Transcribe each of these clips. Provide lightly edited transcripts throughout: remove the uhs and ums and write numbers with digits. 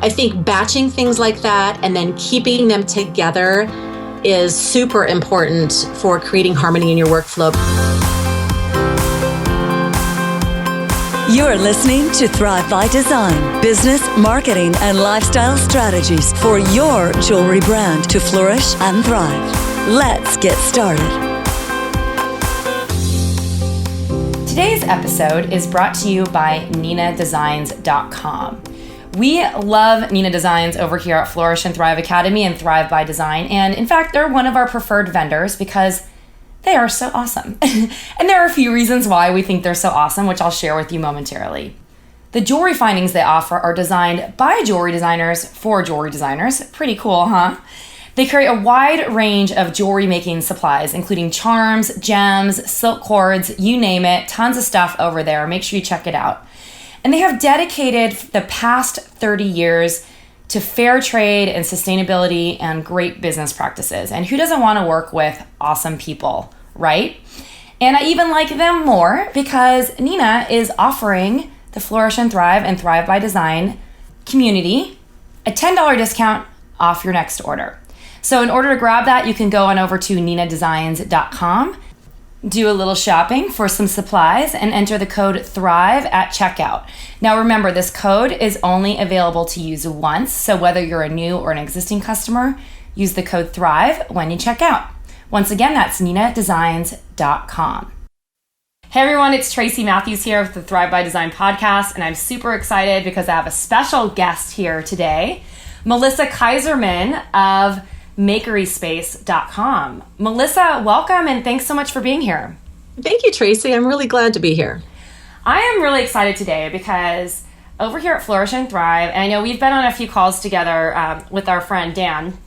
I think batching things like that and then keeping them together is super important for creating harmony in your workflow. You're listening to Thrive by Design, business, marketing, and lifestyle strategies for your jewelry brand to flourish and thrive. Let's get started. Today's episode is brought to you by NinaDesigns.com. We love Nina Designs over here at Flourish and Thrive Academy and Thrive by Design. And in fact, they're one of our preferred vendors because they are so awesome. And there are a few reasons why we think they're so awesome, which I'll share with you momentarily. The jewelry findings they offer are designed by jewelry designers for jewelry designers. Pretty cool, huh? They carry a wide range of jewelry making supplies, including charms, gems, silk cords, you name it, tons of stuff over there. Make sure you check it out. And they have dedicated the past 30 years to fair trade and sustainability and great business practices. And who doesn't want to work with awesome people, right? And I even like them more because Nina is offering the Flourish and Thrive by Design community a $10 discount off your next order. So in order to grab that, you can go on over to NinaDesigns.com, do a little shopping for some supplies, and enter the code THRIVE at checkout. Now remember, this code is only available to use once, so whether you're a new or an existing customer, use the code THRIVE when you check out. Once again, that's NinaDesigns.com. Hey everyone, it's Tracy Matthews here with the Thrive by Design podcast, and I'm super excited because I have a special guest here today, Melissa Kaiserman of makeryspace.com. Melissa, welcome and thanks so much for being here. Thank you, Tracy. I'm really glad to be here. I am really excited today because over here at Flourish and Thrive, and I know we've been on a few calls together with our friend Dan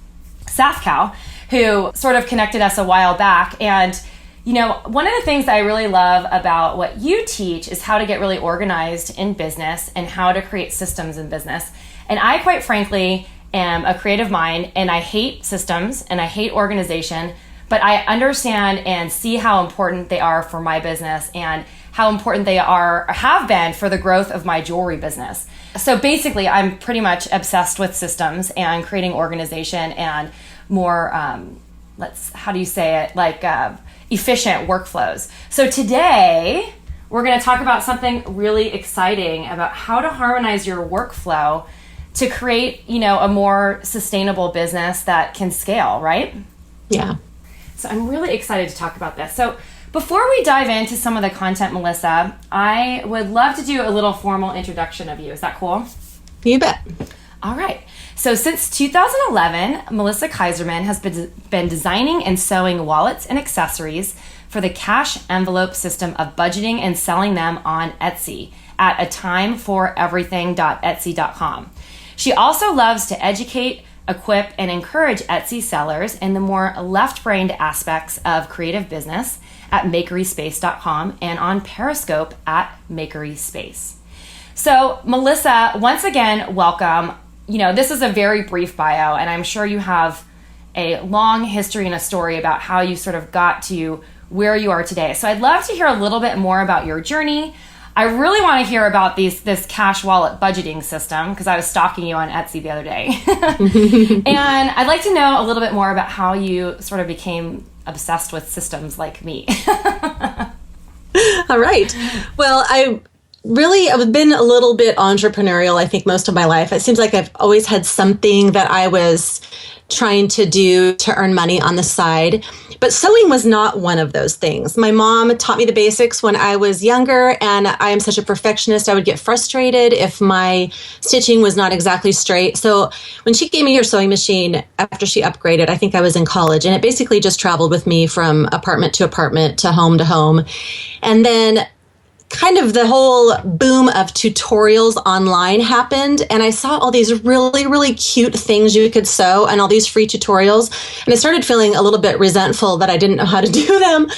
Safkow, who sort of connected us a while back. And, you know, one of the things that I really love about what you teach is how to get really organized in business and how to create systems in business. And I, quite frankly, am a creative mind, and I hate systems and I hate organization, but I understand and see how important they are for my business and how important they have been for the growth of my jewelry business. So basically, I'm pretty much obsessed with systems and creating organization and more, efficient workflows. So today, we're going to talk about something really exciting about how to harmonize your workflow to create, a more sustainable business that can scale, right? Yeah. So I'm really excited to talk about this. So before we dive into some of the content, Melissa, I would love to do a little formal introduction of you. Is that cool? You bet. All right. So since 2011, Melissa Kaiserman has been designing and sewing wallets and accessories for the cash envelope system of budgeting and selling them on Etsy at atimeforeverything.etsy.com. She also loves to educate, equip, and encourage Etsy sellers in the more left-brained aspects of creative business at makeryspace.com and on Periscope at makeryspace. So, Melissa, once again, welcome. This is a very brief bio, and I'm sure you have a long history and a story about how you sort of got to where you are today. So I'd love to hear a little bit more about your journey. I really want to hear about this cash wallet budgeting system because I was stalking you on Etsy the other day. And I'd like to know a little bit more about how you sort of became obsessed with systems like me. All right. Well, I've been a little bit entrepreneurial, I think, most of my life. It seems like I've always had something that I was trying to do to earn money on the side. But sewing was not one of those things. My mom taught me the basics when I was younger, and I am such a perfectionist. I would get frustrated if my stitching was not exactly straight. So when she gave me her sewing machine after she upgraded, I think I was in college, and it basically just traveled with me from apartment to apartment to home. And then kind of the whole boom of tutorials online happened, and I saw all these really, really cute things you could sew and all these free tutorials, and I started feeling a little bit resentful that I didn't know how to do them,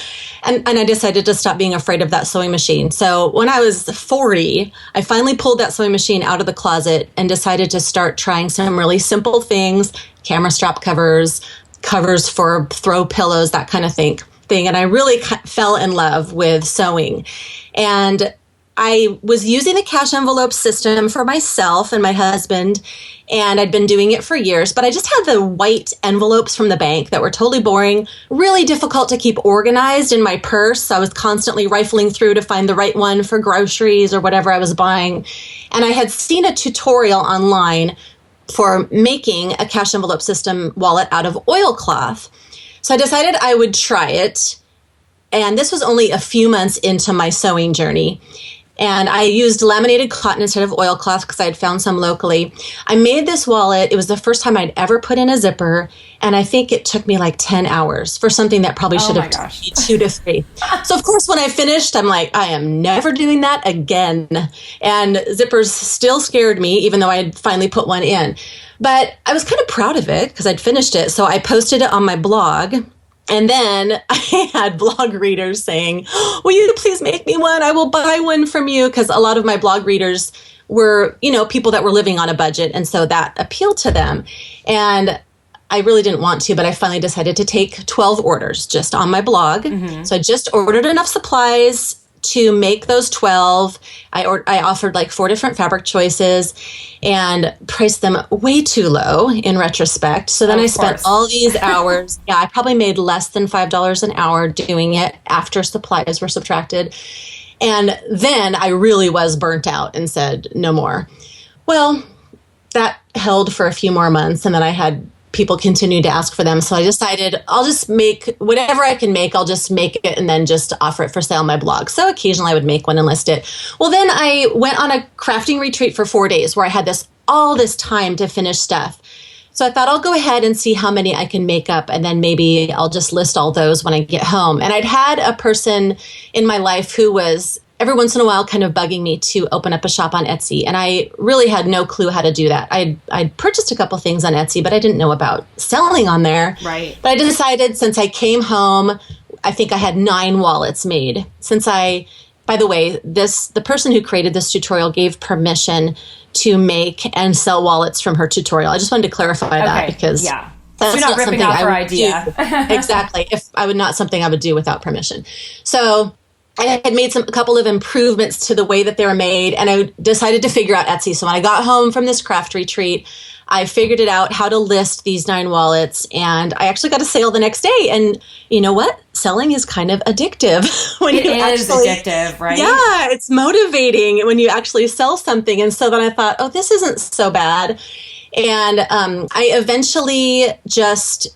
and I decided to stop being afraid of that sewing machine. So when I was 40, I finally pulled that sewing machine out of the closet and decided to start trying some really simple things, camera strap covers for throw pillows, that kind of thing. And I really fell in love with sewing. And I was using the cash envelope system for myself and my husband, and I'd been doing it for years, but I just had the white envelopes from the bank that were totally boring, really difficult to keep organized in my purse. I was constantly rifling through to find the right one for groceries or whatever I was buying. And I had seen a tutorial online for making a cash envelope system wallet out of oilcloth. So I decided I would try it. And this was only a few months into my sewing journey. And I used laminated cotton instead of oilcloth because I had found some locally. I made this wallet. It was the first time I'd ever put in a zipper. And I think it took me like 10 hours for something that probably should have taken me 2 to 3. So of course, when I finished, I'm like, I am never doing that again. And zippers still scared me, even though I had finally put one in. But I was kind of proud of it because I'd finished it. So I posted it on my blog. And then I had blog readers saying, will you please make me one? I will buy one from you. Because a lot of my blog readers were, people that were living on a budget. And so that appealed to them. And I really didn't want to, but I finally decided to take 12 orders just on my blog. Mm-hmm. So I just ordered enough supplies to make those 12. I offered like 4 different fabric choices and priced them way too low in retrospect. So then I spent all these hours. I probably made less than $5 an hour doing it after supplies were subtracted. And then I really was burnt out and said, no more. Well, that held for a few more months. And then I had people continued to ask for them. So I decided I'll just make whatever I can make. I'll just make it and then just offer it for sale on my blog. So occasionally I would make one and list it. Well, then I went on a crafting retreat for 4 days where I had all this time to finish stuff. So I thought I'll go ahead and see how many I can make up. And then maybe I'll just list all those when I get home. And I'd had a person in my life who was every once in a while kind of bugging me to open up a shop on Etsy. And I really had no clue how to do that. I'd purchased a couple things on Etsy, but I didn't know about selling on there. Right. But I decided since I came home, I think I had 9 wallets made. By the way, the person who created this tutorial gave permission to make and sell wallets from her tutorial. I just wanted to clarify that because that's you're not ripping off her idea. Exactly. Not something I would do without permission. So I had made a couple of improvements to the way that they were made, and I decided to figure out Etsy. So when I got home from this craft retreat, I figured it out how to list these 9 wallets, and I actually got a sale the next day. And you know what? Selling is kind of addictive. It is addictive, right? Yeah, it's motivating when you actually sell something. And so then I thought, this isn't so bad. And I eventually just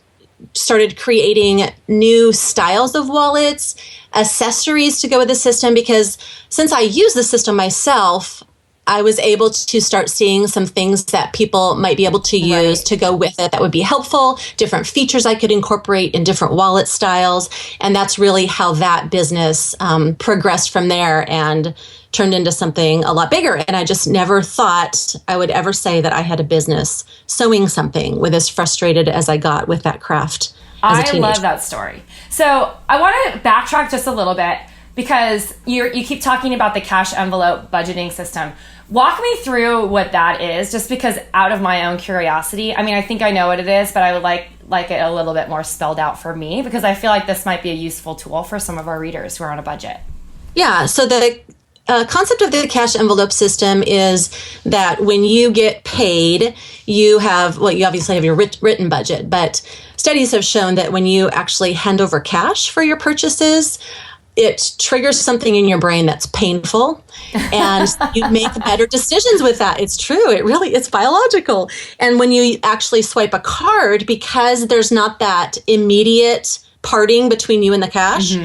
started creating new styles of wallets, accessories to go with the system, because since I use the system myself, I was able to start seeing some things that people might be able to use to go with it that would be helpful, different features I could incorporate in different wallet styles. And that's really how that business progressed from there and turned into something a lot bigger. And I just never thought I would ever say that I had a business sewing something with as frustrated as I got with that craft as a teenager. I love that story. So I want to backtrack just a little bit because you keep talking about the cash envelope budgeting system. Walk me through what that is, just because out of my own curiosity. I mean, I think I know what it is, but I would like it a little bit more spelled out for me, because I feel like this might be a useful tool for some of our readers who are on a budget. Yeah, so the concept of the cash envelope system is that when you get paid, you obviously have your written budget, but studies have shown that when you actually hand over cash for your purchases, it triggers something in your brain that's painful, and you make better decisions with that. It's true. It's biological. And when you actually swipe a card, because there's not that immediate parting between you and the cash,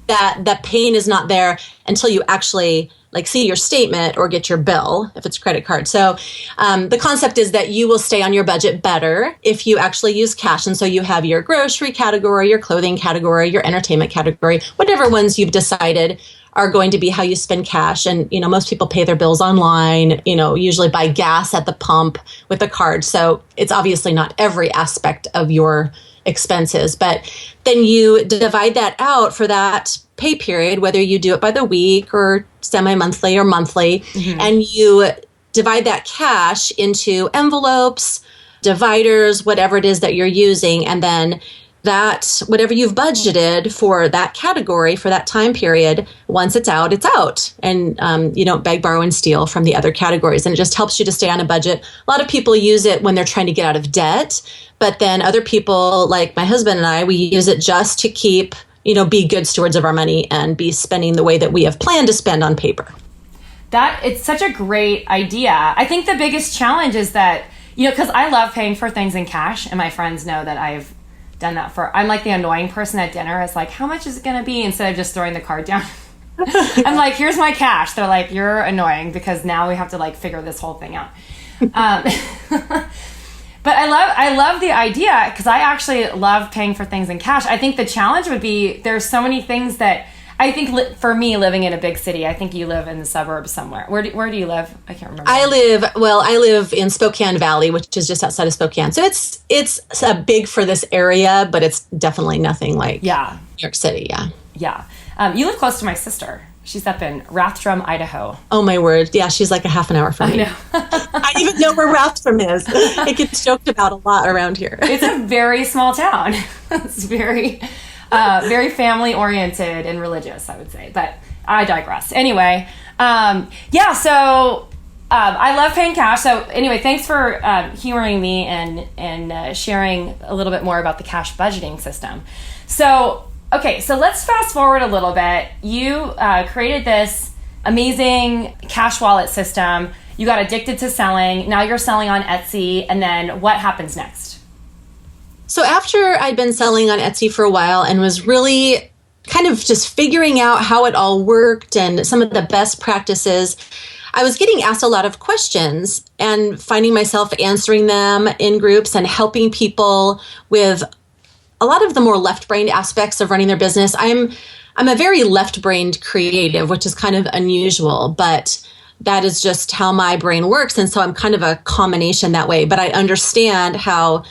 that pain is not there until you actually see your statement or get your bill if it's credit card. So the concept is that you will stay on your budget better if you actually use cash. And so you have your grocery category, your clothing category, your entertainment category, whatever ones you've decided are going to be how you spend cash. And, most people pay their bills online, usually buy gas at the pump with a card. So it's obviously not every aspect of your expenses, but then you divide that out for that pay period, whether you do it by the week or semi-monthly or monthly, and you divide that cash into envelopes, dividers, whatever it is that you're using, and then that whatever you've budgeted for that category for that time period, once it's out, it's out. And you don't beg, borrow, and steal from the other categories. And it just helps you to stay on a budget. A lot of people use it when they're trying to get out of debt. But then other people, like my husband and I, we use it just to keep, be good stewards of our money and be spending the way that we have planned to spend on paper. It's such a great idea. I think the biggest challenge is that, because I love paying for things in cash, and my friends know that I've done that I'm like the annoying person at dinner. It's like, how much is it going to be? Instead of just throwing the card down. I'm like, here's my cash. They're like, you're annoying because now we have to like figure this whole thing out. But I love the idea because I actually love paying for things in cash. I think the challenge would be there's so many things that I think for me living in a big city, I think you live in the suburbs somewhere. Where do you live? I can't remember. I live in Spokane Valley, which is just outside of Spokane. So it's big for this area, but it's definitely nothing like New York City. Yeah. Yeah. You live close to my sister. She's up in Rathdrum, Idaho. Oh, my word. Yeah, she's like a half an hour from me. I know. I even know where Rathdrum is. It gets joked about a lot around here. It's a very small town. It's very family oriented and religious, I would say. But I digress. Anyway, so I love paying cash. So anyway, thanks for humoring me and sharing a little bit more about the cash budgeting system. So let's fast forward a little bit. You created this amazing cash wallet system. You got addicted to selling. Now you're selling on Etsy. And then what happens next? So after I'd been selling on Etsy for a while and was really kind of just figuring out how it all worked and some of the best practices, I was getting asked a lot of questions and finding myself answering them in groups and helping people with a lot of the more left-brained aspects of running their business. I'm a very left-brained creative, which is kind of unusual, but that is just how my brain works. And so I'm kind of a combination that way. But I understand how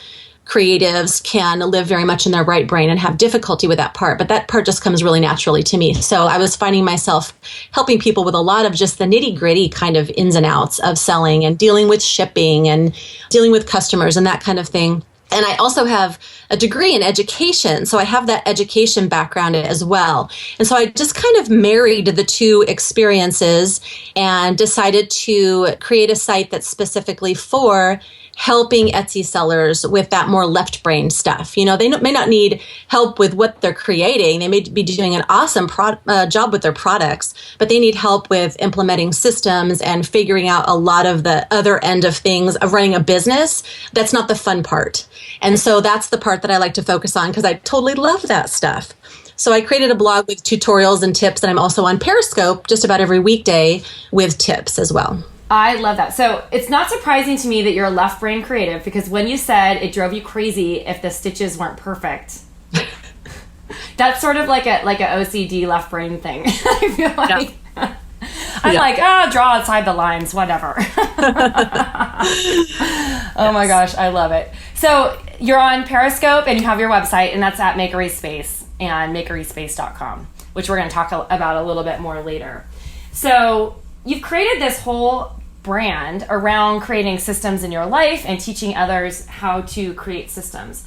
creatives can live very much in their right brain and have difficulty with that part. But that part just comes really naturally to me. So I was finding myself helping people with a lot of just the nitty-gritty kind of ins and outs of selling and dealing with shipping and dealing with customers and that kind of thing. And I also have a degree in education, so I have that education background as well. And so I just kind of married the two experiences and decided to create a site that's specifically for helping Etsy sellers with that more left brain stuff. They may not need help with what they're creating. They may be doing an awesome job with their products, but they need help with implementing systems and figuring out a lot of the other end of things of running a business. That's not the fun part. And so that's the part that I like to focus on because I totally love that stuff. So I created a blog with tutorials and tips, and I'm also on Periscope just about every weekday with tips as well. I love that. So it's not surprising to me that you're a left brain creative because when you said it drove you crazy if the stitches weren't perfect, that's sort of like a OCD left brain thing. I feel like I'm like, draw outside the lines, whatever. Oh my gosh, I love it. So you're on Periscope and you have your website, and that's at Makery Space and makeryspace.com, which we're going to talk about a little bit more later. So you've created this whole brand around creating systems in your life and teaching others how to create systems.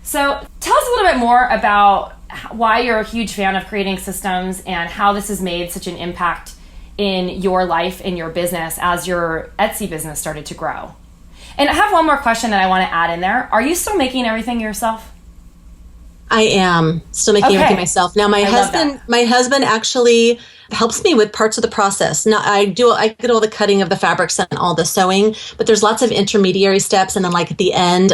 So tell us a little bit more about why you're a huge fan of creating systems and how this has made such an impact in your life, in your business, as your Etsy business started to grow. And I have one more question that I want to add in there. Are you still making everything yourself? I am still making everything myself. Now, my husband actually helps me with parts of the process. Now, I get all the cutting of the fabrics and all the sewing, but there's lots of intermediary steps. And then like at the end,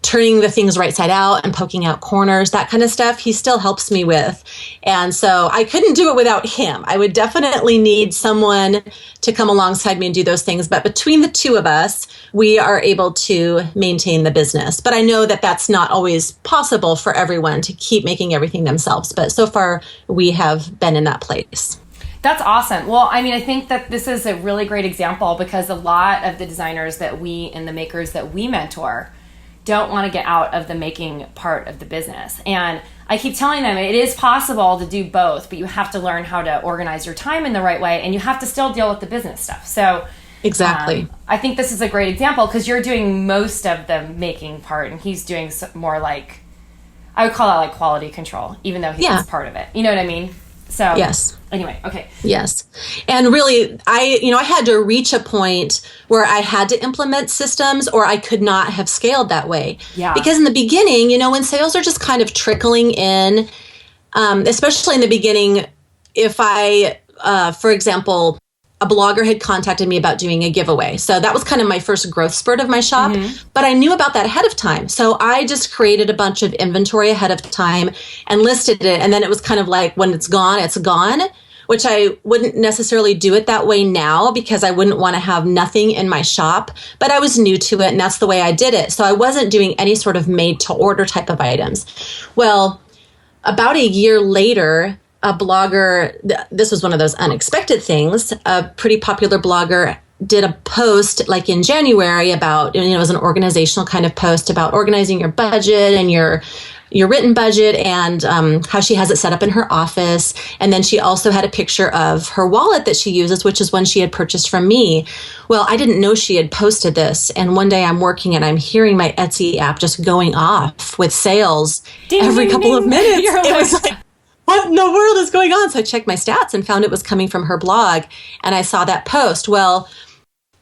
turning the things right side out and poking out corners, that kind of stuff, he still helps me with. And so I couldn't do it without him. I would definitely need someone to come alongside me and do those things. But between the two of us, we are able to maintain the business. But I know that that's not always possible for everyone to keep making everything themselves. But so far, we have been in that place. That's awesome. Well, I mean, I think that this is a really great example because a lot of the designers and the makers that we mentor don't want to get out of the making part of the business. And I keep telling them it is possible to do both, but you have to learn how to organize your time in the right way, and you have to still deal with the business stuff. So exactly. I think this is a great example because you're doing most of the making part and he's doing more like, I would call that like quality control, even though he's part of it. You know what I mean? So yes. Anyway, okay. Yes. And really, I had to reach a point where I had to implement systems or I could not have scaled that way. Yeah. Because in the beginning, when sales are just kind of trickling in, especially in the beginning, if I, for example, a blogger had contacted me about doing a giveaway. So that was kind of my first growth spurt of my shop, but I knew about that ahead of time. So I just created a bunch of inventory ahead of time and listed it. And then it was kind of like, when it's gone, which I wouldn't necessarily do it that way now because I wouldn't want to have nothing in my shop, but I was new to it and that's the way I did it. So I wasn't doing any sort of made to order type of items. Well, about a year later, a blogger, this was one of those unexpected things, a pretty popular blogger did a post like in January about, it was an organizational kind of post about organizing your budget and your written budget and how she has it set up in her office. And then she also had a picture of her wallet that she uses, which is one she had purchased from me. Well, I didn't know she had posted this. And one day I'm working and I'm hearing my Etsy app just going off with sales every couple of minutes. It was like, what in the world is going on? So I checked my stats and found it was coming from her blog. And I saw that post. Well,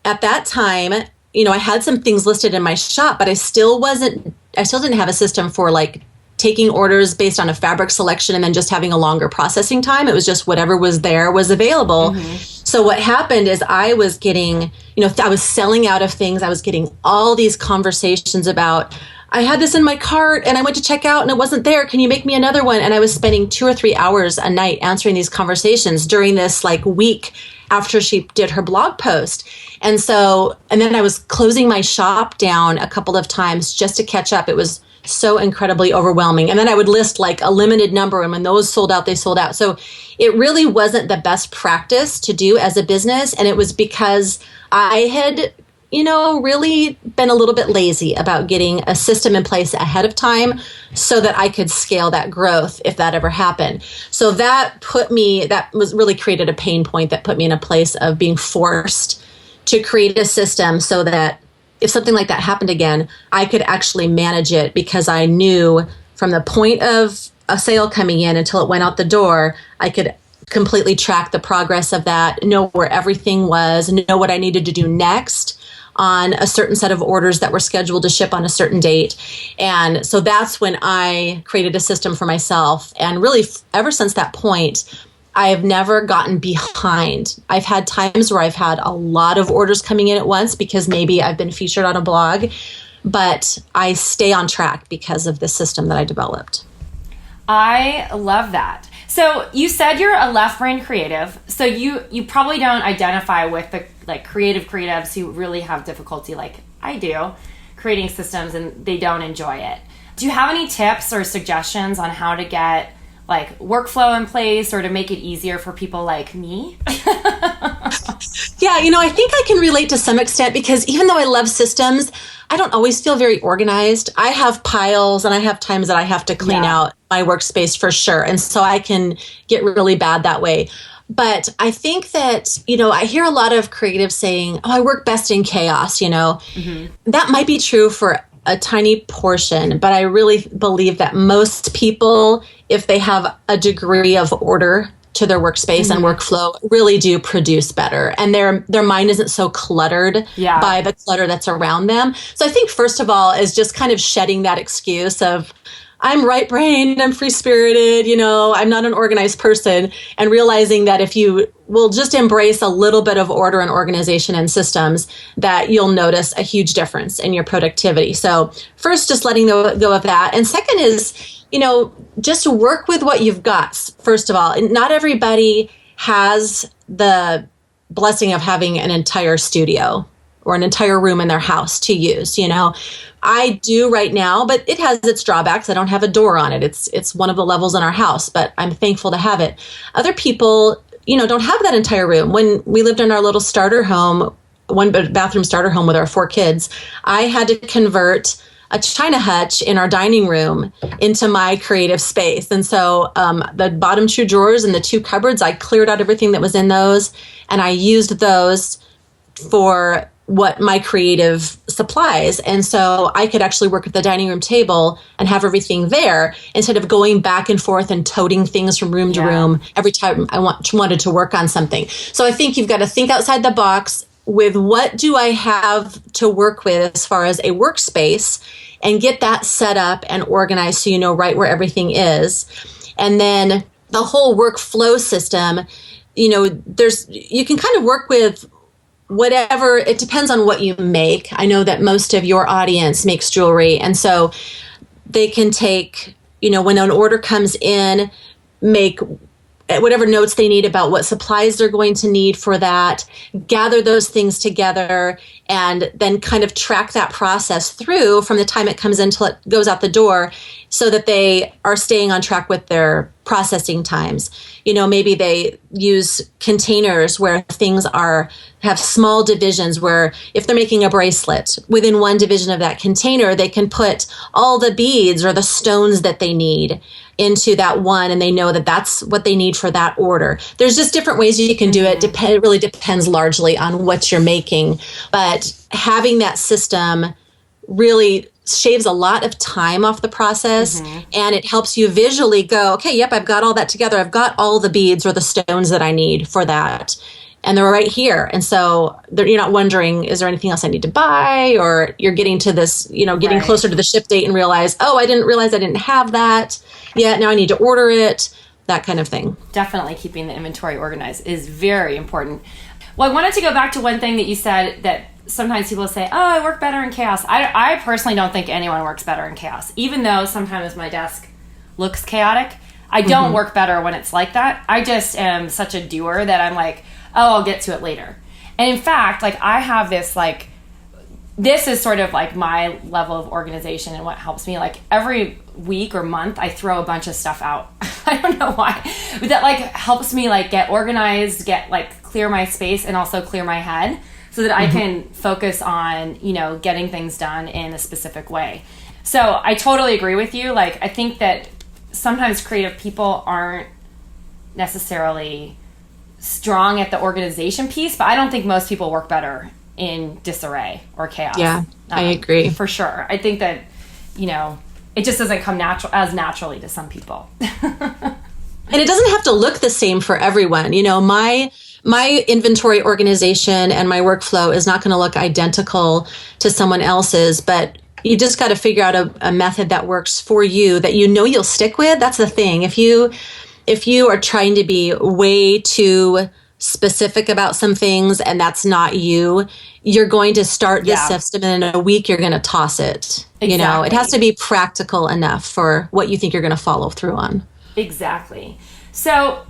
at that time, I had some things listed in my shop, but I still didn't have a system for like taking orders based on a fabric selection and then just having a longer processing time. It was just whatever was there was available. So what happened is I was getting, I was selling out of things. I was getting all these conversations about, I had this in my cart and I went to check out and it wasn't there. Can you make me another one? And I was spending 2 or 3 hours a night answering these conversations during this like week after she did her blog post. And then I was closing my shop down a couple of times just to catch up. It was so incredibly overwhelming. And then I would list like a limited number. And when those sold out, they sold out. So it really wasn't the best practice to do as a business. And it was because I had really been a little bit lazy about getting a system in place ahead of time so that I could scale that growth if that ever happened. So that was really created a pain point that put me in a place of being forced to create a system so that if something like that happened again, I could actually manage it because I knew from the point of a sale coming in until it went out the door, I could completely track the progress of that, know where everything was, know what I needed to do next on a certain set of orders that were scheduled to ship on a certain date. And so that's when I created a system for myself. And really, ever since that point, I have never gotten behind. I've had times where I've had a lot of orders coming in at once because maybe I've been featured on a blog, but I stay on track because of the system that I developed. I love that. So you said you're a left brain creative, so you probably don't identify with the like creative creatives who really have difficulty like I do creating systems and they don't enjoy it. Do you have any tips or suggestions on how to get like workflow in place or to make it easier for people like me? Yeah, I think I can relate to some extent because even though I love systems, I don't always feel very organized. I have piles and I have times that I have to clean out my workspace for sure. And so I can get really bad that way. But I think that, I hear a lot of creatives saying, I work best in chaos, That might be true for a tiny portion, but I really believe that most people, if they have a degree of order to their workspace and workflow, really do produce better. And their mind isn't so cluttered by the clutter that's around them. So I think first of all is just kind of shedding that excuse of, I'm right-brained, I'm free-spirited, I'm not an organized person, and realizing that if you will just embrace a little bit of order and organization and systems, that you'll notice a huge difference in your productivity. So first, just letting go of that. And second is, just work with what you've got, first of all. Not everybody has the blessing of having an entire studio or an entire room in their house to use, I do right now, but it has its drawbacks. I don't have a door on it. It's one of the levels in our house, but I'm thankful to have it. Other people, don't have that entire room. When we lived in our little starter home, one bathroom starter home with our 4 kids, I had to convert a china hutch in our dining room into my creative space. And so the bottom 2 drawers and the 2 cupboards, I cleared out everything that was in those, and I used those for what my creative supplies. And so I could actually work at the dining room table and have everything there instead of going back and forth and toting things from room to room every time I wanted to work on something. So I think you've got to think outside the box with what do I have to work with as far as a workspace, and get that set up and organized so you know right where everything is. And then the whole workflow system, you can kind of work with whatever, it depends on what you make. I know that most of your audience makes jewelry, and so they can take, when an order comes in, make whatever notes they need about what supplies they're going to need for that, gather those things together, and then kind of track that process through from the time it comes in till it goes out the door, so that they are staying on track with their processing times. Maybe they use containers where things have small divisions, where if they're making a bracelet, within one division of that container, they can put all the beads or the stones that they need into that one, and they know that that's what they need for that order. There's just different ways you can do it. It really depends largely on what you're making. But having that system really shaves a lot of time off the process, and it helps you visually go, okay, yep, I've got all that together. I've got all the beads or the stones that I need for that, and they're right here. And so you're not wondering, is there anything else I need to buy? Or you're getting to this, getting closer to the ship date and realize, oh, I didn't realize I didn't have that yet. Now I need to order it, that kind of thing. Definitely keeping the inventory organized is very important. Well, I wanted to go back to one thing that you said, that sometimes people say, oh, I work better in chaos. I personally don't think anyone works better in chaos. Even though sometimes my desk looks chaotic, I don't work better when it's like that. I just am such a doer that I'm like, oh, I'll get to it later. And in fact, I have this, this is sort of my level of organization and what helps me. Every week or month, I throw a bunch of stuff out. I don't know why, but that helps me get organized, get clear my space, and also clear my head, so that I can focus on, getting things done in a specific way. So I totally agree with you. I think that sometimes creative people aren't necessarily strong at the organization piece, but I don't think most people work better in disarray or chaos. Yeah, I agree. For sure. I think that, it just doesn't come naturally to some people. And it doesn't have to look the same for everyone. My inventory organization and my workflow is not going to look identical to someone else's, but you just got to figure out a method that works for you, that you'll stick with. That's the thing. If you are trying to be way too specific about some things and that's not you, you're going to start this system and in a week you're going to toss it. Exactly. It has to be practical enough for what you think you're going to follow through on. Exactly. So,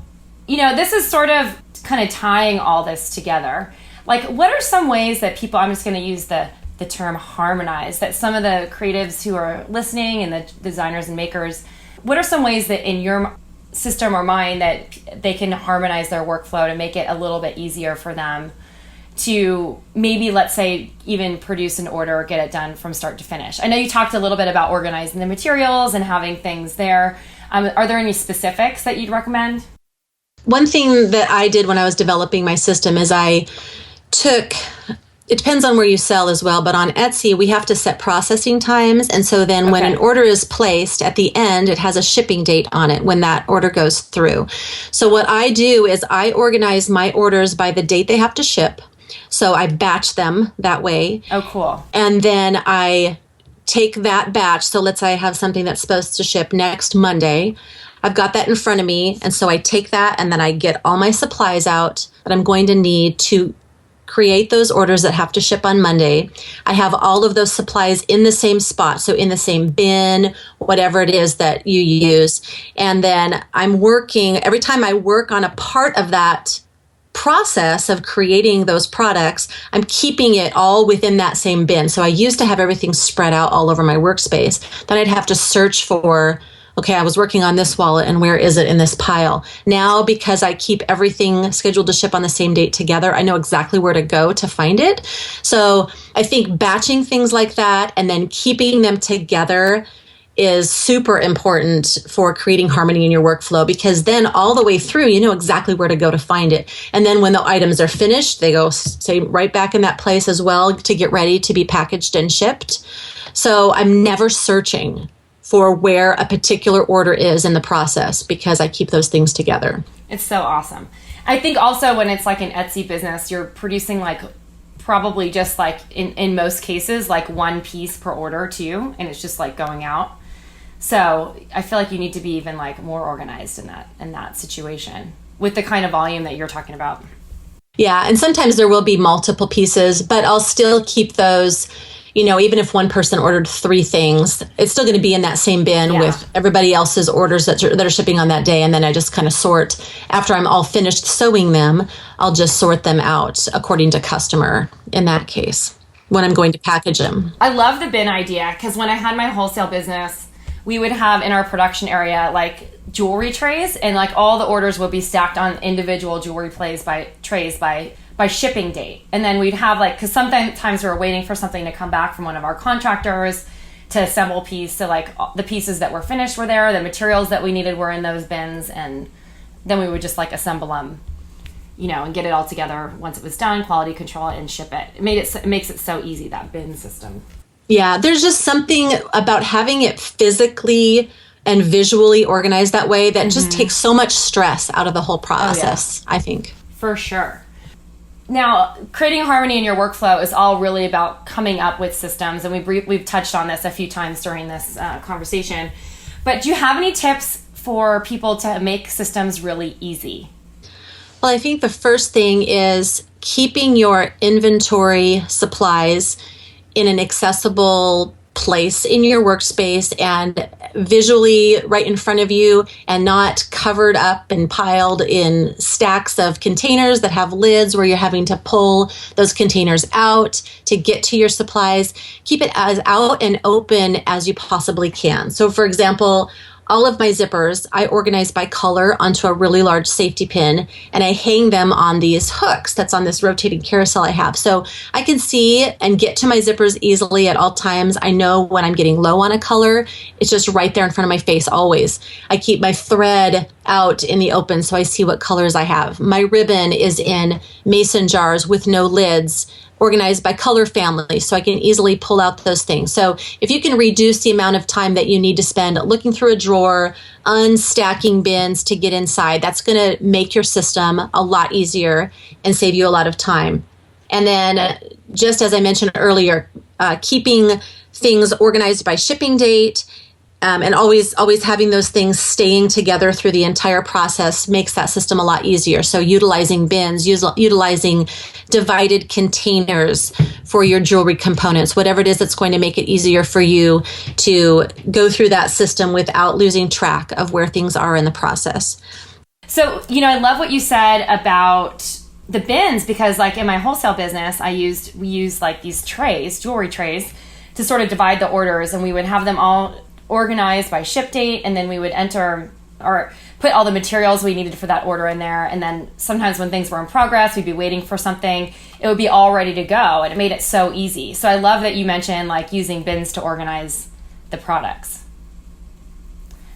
this is sort of kind of tying all this together. What are some ways that people, I'm just going to use the term harmonize, that some of the creatives who are listening and the designers and makers, what are some ways that in your system or mind that they can harmonize their workflow to make it a little bit easier for them to maybe, let's say, even produce an order or get it done from start to finish? I know you talked a little bit about organizing the materials and having things there. Are there any specifics that you'd recommend? One thing that I did when I was developing my system is it depends on where you sell as well, but on Etsy, we have to set processing times. And so then when an order is placed, at the end, it has a shipping date on it when that order goes through. So what I do is I organize my orders by the date they have to ship. So I batch them that way. Oh, cool. And then I take that batch. So let's say I have something that's supposed to ship next Monday. I've got that in front of me. And so I take that and then I get all my supplies out that I'm going to need to create those orders that have to ship on Monday. I have all of those supplies in the same spot. So in the same bin, whatever it is that you use. And then I'm working, every time I work on a part of that process of creating those products, I'm keeping it all within that same bin. So I used to have everything spread out all over my workspace. Then I'd have to search for, okay, I was working on this wallet and where is it in this pile? Now, because I keep everything scheduled to ship on the same date together, I know exactly where to go to find it. So I think batching things like that and then keeping them together is super important for creating harmony in your workflow, because then all the way through, you know exactly where to go to find it. And then when the items are finished, they go say right back in that place as well to get ready to be packaged and shipped. So I'm never searching for where a particular order is in the process, because I keep those things together. It's so awesome. I think also when it's like an Etsy business, you're producing like probably just like in most cases, like one piece per order too. And it's just like going out. So I feel like you need to be even like more organized in that situation with the kind of volume that you're talking about. Yeah. And sometimes there will be multiple pieces, but I'll still keep those, you know, even if one person ordered 3 things, it's still going to be in that same bin with everybody else's orders that are shipping on that day. And then I just kind of sort, after I'm all finished sewing them, I'll just sort them out according to customer in that case when I'm going to package them. I love the bin idea, because when I had my wholesale business, we would have in our production area like jewelry trays, and like all the orders would be stacked on individual jewelry trays by shipping date. And then we'd have like, because sometimes we were waiting for something to come back from one of our contractors to assemble a piece. So like the pieces that were finished were there, the materials that we needed were in those bins, and then we would just like assemble them, you know, and get it all together once it was done, quality control it, and ship it. It makes it so easy, that bin system. Yeah, there's just something about having it physically and visually organized that way that just takes so much stress out of the whole process, I think. For sure. Now, creating harmony in your workflow is all really about coming up with systems, and we've touched on this a few times during this conversation. But do you have any tips for people to make systems really easy? Well, I think the first thing is keeping your inventory supplies in an accessible place in your workspace and visually right in front of you, and not covered up and piled in stacks of containers that have lids where you're having to pull those containers out to get to your supplies. Keep it as out and open as you possibly can. So for example, all of my zippers, I organize by color onto a really large safety pin, and I hang them on these hooks that's on this rotating carousel I have. So I can see and get to my zippers easily at all times. I know when I'm getting low on a color. It's just right there in front of my face always. I keep my thread out in the open so I see what colors I have. My ribbon is in mason jars with no lids, organized by color family, so I can easily pull out those things. So if you can reduce the amount of time that you need to spend looking through a drawer, unstacking bins to get inside, that's going to make your system a lot easier and save you a lot of time. And then, just as I mentioned earlier, keeping things organized by shipping date, and always having those things staying together through the entire process makes that system a lot easier. So utilizing bins, utilizing divided containers for your jewelry components, whatever it is that's going to make it easier for you to go through that system without losing track of where things are in the process. So, you know, I love what you said about the bins, because like in my wholesale business, we used like these trays, jewelry trays, to sort of divide the orders, and we would have them all organized by ship date, and then we would enter or put all the materials we needed for that order in there. And then sometimes when things were in progress, we'd be waiting for something, it would be all ready to go, and it made it so easy. So I love that you mentioned like using bins to organize the products.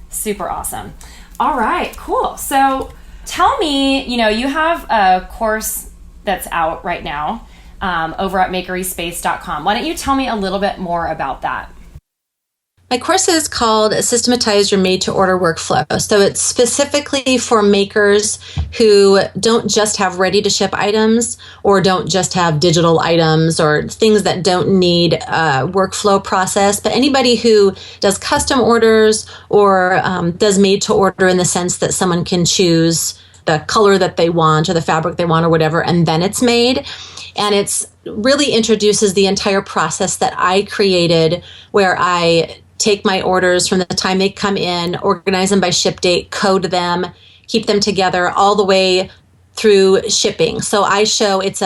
Super awesome. All right, cool. So tell me, you know, you have a course that's out right now over at makeryspace.com. Why don't you tell me a little bit more about that? My course is called Systematize Your Made-to-Order Workflow. So it's specifically for makers who don't just have ready-to-ship items, or don't just have digital items, or things that don't need a workflow process, but anybody who does custom orders, or does made-to-order in the sense that someone can choose the color that they want or the fabric they want or whatever, and then it's made. And it's really introduces the entire process that I created, where I take my orders from the time they come in, organize them by ship date, code them, keep them together all the way through shipping. So I show it's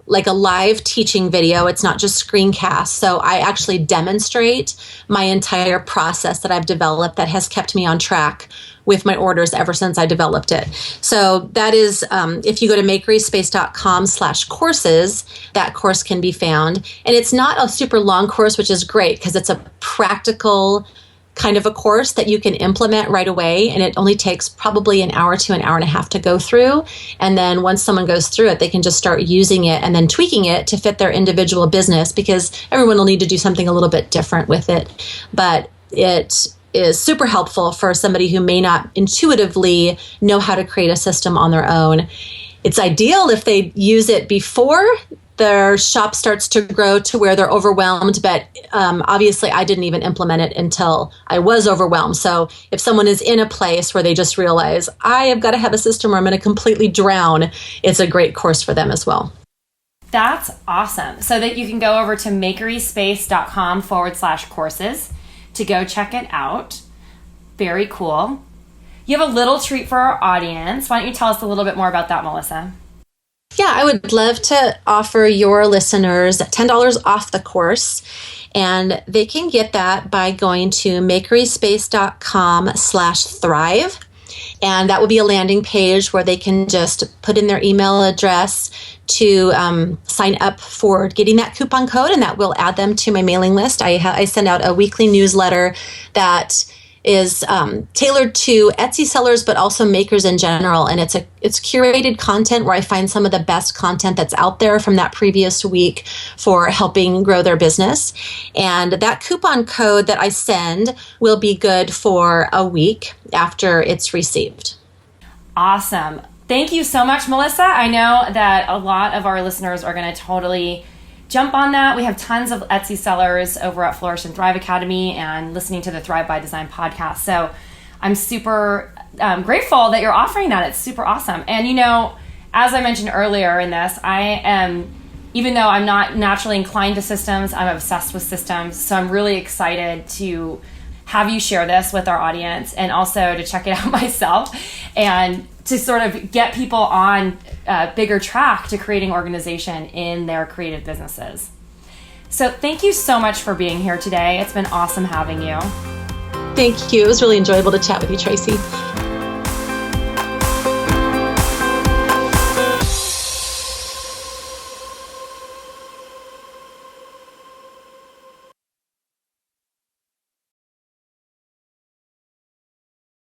like a live teaching video. It's not just screencast. So I actually demonstrate my entire process that I've developed that has kept me on track with my orders ever since I developed it. So that is, if you go to makeryspace.com/courses, that course can be found. And it's not a super long course, which is great because it's a practical kind of a course that you can implement right away. And it only takes probably an hour to an hour and a half to go through. And then once someone goes through it, they can just start using it and then tweaking it to fit their individual business, because everyone will need to do something a little bit different with it. But it is super helpful for somebody who may not intuitively know how to create a system on their own. It's ideal if they use it before their shop starts to grow to where they're overwhelmed. But obviously, I didn't even implement it until I was overwhelmed. So if someone is in a place where they just realize, I have got to have a system or I'm going to completely drown, it's a great course for them as well. That's awesome. So that you can go over to makeryspace.com/courses to go check it out. Very cool. You have a little treat for our audience. Why don't you tell us a little bit more about that, Melissa? Yeah, I would love to offer your listeners $10 off the course. And they can get that by going to makeryspace.com/thrive. And that will be a landing page where they can just put in their email address to sign up for getting that coupon code, and that will add them to my mailing list. I send out a weekly newsletter that is tailored to Etsy sellers, but also makers in general. And it's curated content where I find some of the best content that's out there from that previous week for helping grow their business. And that coupon code that I send will be good for a week after it's received. Awesome. Thank you so much, Melissa. I know that a lot of our listeners are going to totally jump on that. We have tons of Etsy sellers over at Flourish and Thrive Academy and listening to the Thrive by Design podcast. So I'm super grateful that you're offering that. It's super awesome. And as I mentioned earlier in this, I am, even though I'm not naturally inclined to systems, I'm obsessed with systems. So I'm really excited to have you share this with our audience and also to check it out myself and to sort of get people on a bigger track to creating organization in their creative businesses. So thank you so much for being here today. It's been awesome having you. Thank you. It was really enjoyable to chat with you, Tracy.